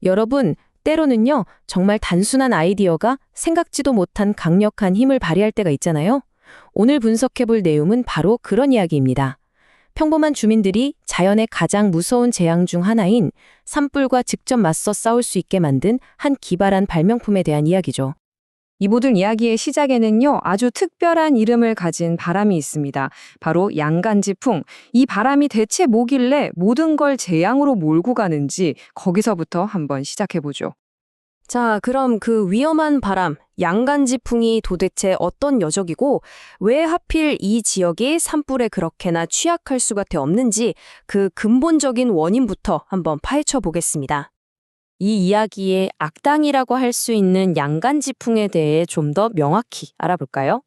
여러분, 때로는요, 정말 단순한 아이디어가 생각지도 못한 강력한 힘을 발휘할 때가 있잖아요. 오늘 분석해볼 내용은 바로 그런 이야기입니다. 평범한 주민들이 자연의 가장 무서운 재앙 중 하나인 산불과 직접 맞서 싸울 수 있게 만든 한 기발한 발명품에 대한 이야기죠. 이 모든 이야기의 시작에는요, 아주 특별한 이름을 가진 바람이 있습니다. 바로 양간지풍. 이 바람이 대체 뭐길래 모든 걸 재앙으로 몰고 가는지 거기서부터 한번 시작해보죠. 자, 그럼 그 위험한 바람, 양간지풍이 도대체 어떤 여적이고 왜 하필 이 지역이 산불에 그렇게나 취약할 수밖에 없는지 그 근본적인 원인부터 한번 파헤쳐 보겠습니다. 이 이야기의 악당이라고 할 수 있는 양간지풍에 대해 좀 더 명확히 알아볼까요?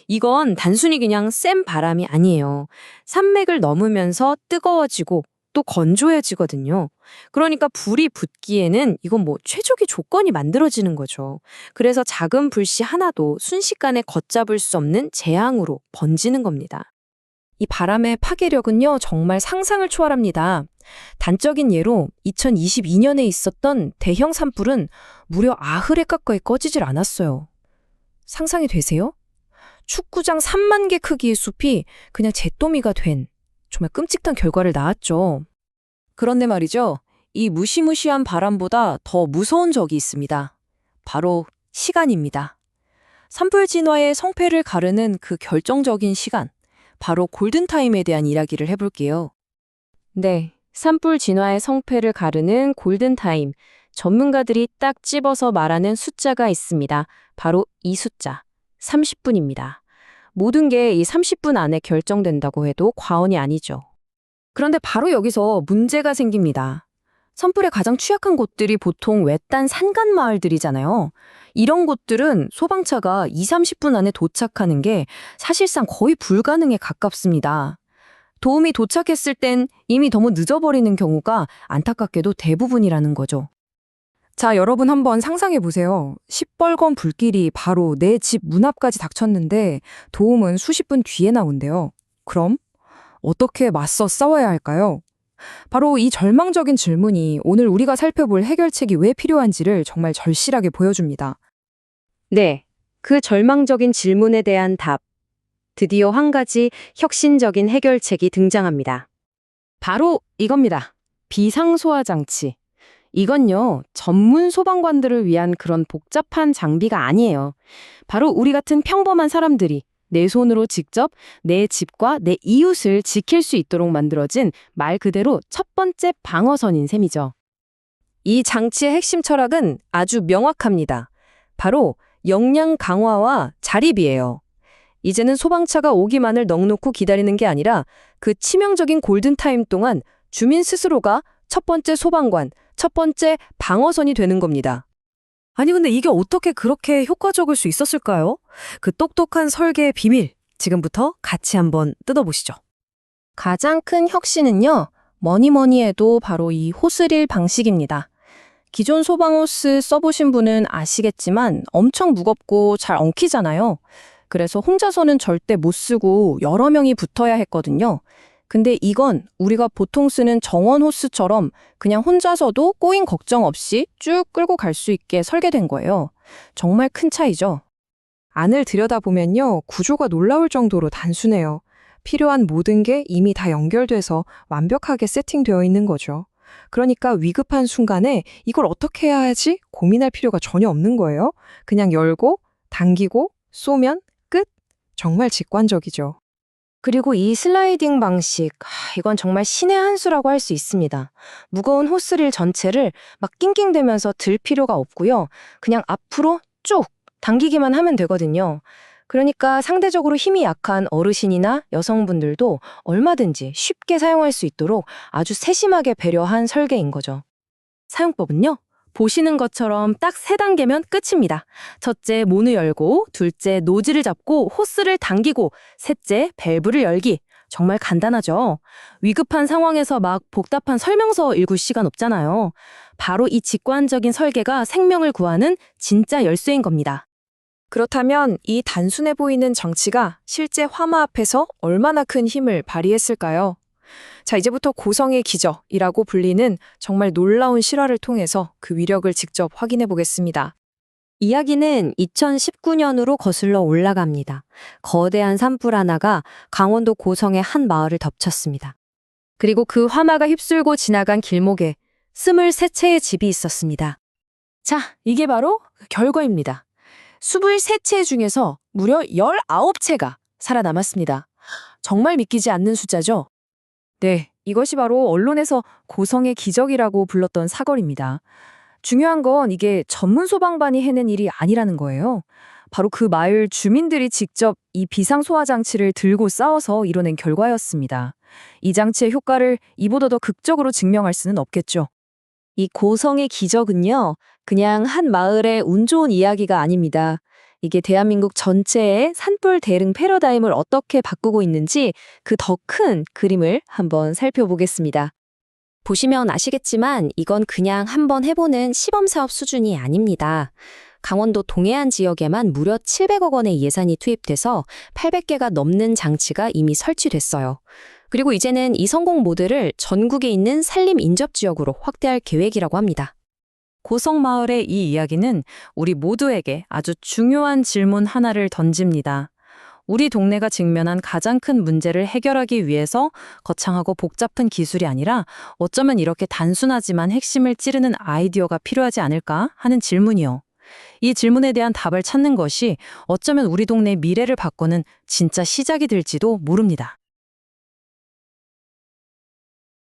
이건 단순히 그냥 센 바람이 아니에요. 산맥을 넘으면서 뜨거워지고 또 건조해지거든요. 그러니까 불이 붙기에는 이건 최적의 조건이 만들어지는 거죠. 그래서 작은 불씨 하나도 순식간에 걷잡을 수 없는 재앙으로 번지는 겁니다. 이 바람의 파괴력은요, 정말 상상을 초월합니다. 단적인 예로 2022년에 있었던 대형 산불은 무려 아흐레 가까이 꺼지질 않았어요. 상상이 되세요? 축구장 3만 개 크기의 숲이 그냥 잿더미가 된 정말 끔찍한 결과를 낳았죠. 그런데 말이죠. 이 무시무시한 바람보다 더 무서운 적이 있습니다. 바로 시간입니다. 산불 진화의 성패를 가르는 그 결정적인 시간, 바로 골든타임에 대한 이야기를 해볼게요. 네, 산불 진화의 성패를 가르는 골든타임. 전문가들이 딱 집어서 말하는 숫자가 있습니다. 바로 이 숫자, 30분입니다. 모든 게 이 30분 안에 결정된다고 해도 과언이 아니죠. 그런데 바로 여기서 문제가 생깁니다. 산불에 가장 취약한 곳들이 보통 외딴 산간 마을들이잖아요. 이런 곳들은 소방차가 20-30분 안에 도착하는 게 사실상 거의 불가능에 가깝습니다. 도움이 도착했을 땐 이미 너무 늦어버리는 경우가 안타깝게도 대부분이라는 거죠. 자, 여러분 한번 상상해 보세요. 시뻘건 불길이 바로 내 집 문 앞까지 닥쳤는데 도움은 수십 분 뒤에 나온대요. 그럼 어떻게 맞서 싸워야 할까요? 바로 이 절망적인 질문이 오늘 우리가 살펴볼 해결책이 왜 필요한지를 정말 절실하게 보여줍니다. 네, 그 절망적인 질문에 대한 답. 드디어 한 가지 혁신적인 해결책이 등장합니다. 바로 이겁니다. 비상소화 장치. 이건요, 전문 소방관들을 위한 그런 복잡한 장비가 아니에요. 바로 우리 같은 평범한 사람들이 내 손으로 직접 내 집과 내 이웃을 지킬 수 있도록 만들어진 말 그대로 첫 번째 방어선인 셈이죠. 이 장치의 핵심 철학은 아주 명확합니다. 바로 역량 강화와 자립이에요. 이제는 소방차가 오기만을 넋놓고 기다리는 게 아니라 그 치명적인 골든타임 동안 주민 스스로가 첫 번째 소방관, 첫 번째 방어선이 되는 겁니다. 아니 근데 이게 어떻게 그렇게 효과적일 수 있었을까요? 그 똑똑한 설계의 비밀, 지금부터 같이 한번 뜯어보시죠. 가장 큰 혁신은요, 뭐니 해도 바로 이 호스릴 방식입니다. 기존 소방호스 써보신 분은 아시겠지만 엄청 무겁고 잘 엉키잖아요. 그래서 혼자서는 절대 못 쓰고 여러 명이 붙어야 했거든요. 근데 이건 우리가 보통 쓰는 정원 호스처럼 그냥 혼자서도 꼬인 걱정 없이 쭉 끌고 갈 수 있게 설계된 거예요. 정말 큰 차이죠. 안을 들여다보면요, 구조가 놀라울 정도로 단순해요. 필요한 모든 게 이미 다 연결돼서 완벽하게 세팅되어 있는 거죠. 그러니까 위급한 순간에 이걸 어떻게 해야 하지? 고민할 필요가 전혀 없는 거예요. 그냥 열고, 당기고, 쏘면 끝! 정말 직관적이죠. 그리고 이 슬라이딩 방식, 이건 정말 신의 한 수라고 할 수 있습니다. 무거운 호스릴 전체를 막 낑낑대면서 들 필요가 없고요. 그냥 앞으로 쭉 당기기만 하면 되거든요. 그러니까 상대적으로 힘이 약한 어르신이나 여성분들도 얼마든지 쉽게 사용할 수 있도록 아주 세심하게 배려한 설계인 거죠. 사용법은요, 보시는 것처럼 딱 3단계면 끝입니다. 첫째, 문을 열고, 둘째, 노즐을 잡고 호스를 당기고, 셋째, 밸브를 열기. 정말 간단하죠? 위급한 상황에서 막 복잡한 설명서 읽을 시간 없잖아요. 바로 이 직관적인 설계가 생명을 구하는 진짜 열쇠인 겁니다. 그렇다면 이 단순해 보이는 장치가 실제 화마 앞에서 얼마나 큰 힘을 발휘했을까요? 자, 이제부터 고성의 기적이라고 불리는 정말 놀라운 실화를 통해서 그 위력을 직접 확인해 보겠습니다. 이야기는 2019년으로 거슬러 올라갑니다. 거대한 산불 하나가 강원도 고성의 한 마을을 덮쳤습니다. 그리고 그 화마가 휩쓸고 지나간 길목에 23채의 집이 있었습니다. 자, 이게 바로 그 결과입니다. 23채 중에서 무려 19채가 살아남았습니다. 정말 믿기지 않는 숫자죠? 네, 이것이 바로 언론에서 고성의 기적이라고 불렀던 사건입니다. 중요한 건 이게 전문 소방반이 해낸 일이 아니라는 거예요. 바로 그 마을 주민들이 직접 이 비상소화장치를 들고 싸워서 이뤄낸 결과였습니다. 이 장치의 효과를 이보다 더 극적으로 증명할 수는 없겠죠. 이 고성의 기적은요, 그냥 한 마을의 운 좋은 이야기가 아닙니다. 이게 대한민국 전체의 산불 대응 패러다임을 어떻게 바꾸고 있는지 그 더 큰 그림을 한번 살펴보겠습니다. 보시면 아시겠지만 이건 그냥 한번 해보는 시범사업 수준이 아닙니다. 강원도 동해안 지역에만 무려 700억 원의 예산이 투입돼서 800개가 넘는 장치가 이미 설치됐어요. 그리고 이제는 이 성공 모델을 전국에 있는 산림 인접 지역으로 확대할 계획이라고 합니다. 고성마을의 이 이야기는 우리 모두에게 아주 중요한 질문 하나를 던집니다. 우리 동네가 직면한 가장 큰 문제를 해결하기 위해서 거창하고 복잡한 기술이 아니라 어쩌면 이렇게 단순하지만 핵심을 찌르는 아이디어가 필요하지 않을까 하는 질문이요. 이 질문에 대한 답을 찾는 것이 어쩌면 우리 동네의 미래를 바꾸는 진짜 시작이 될지도 모릅니다.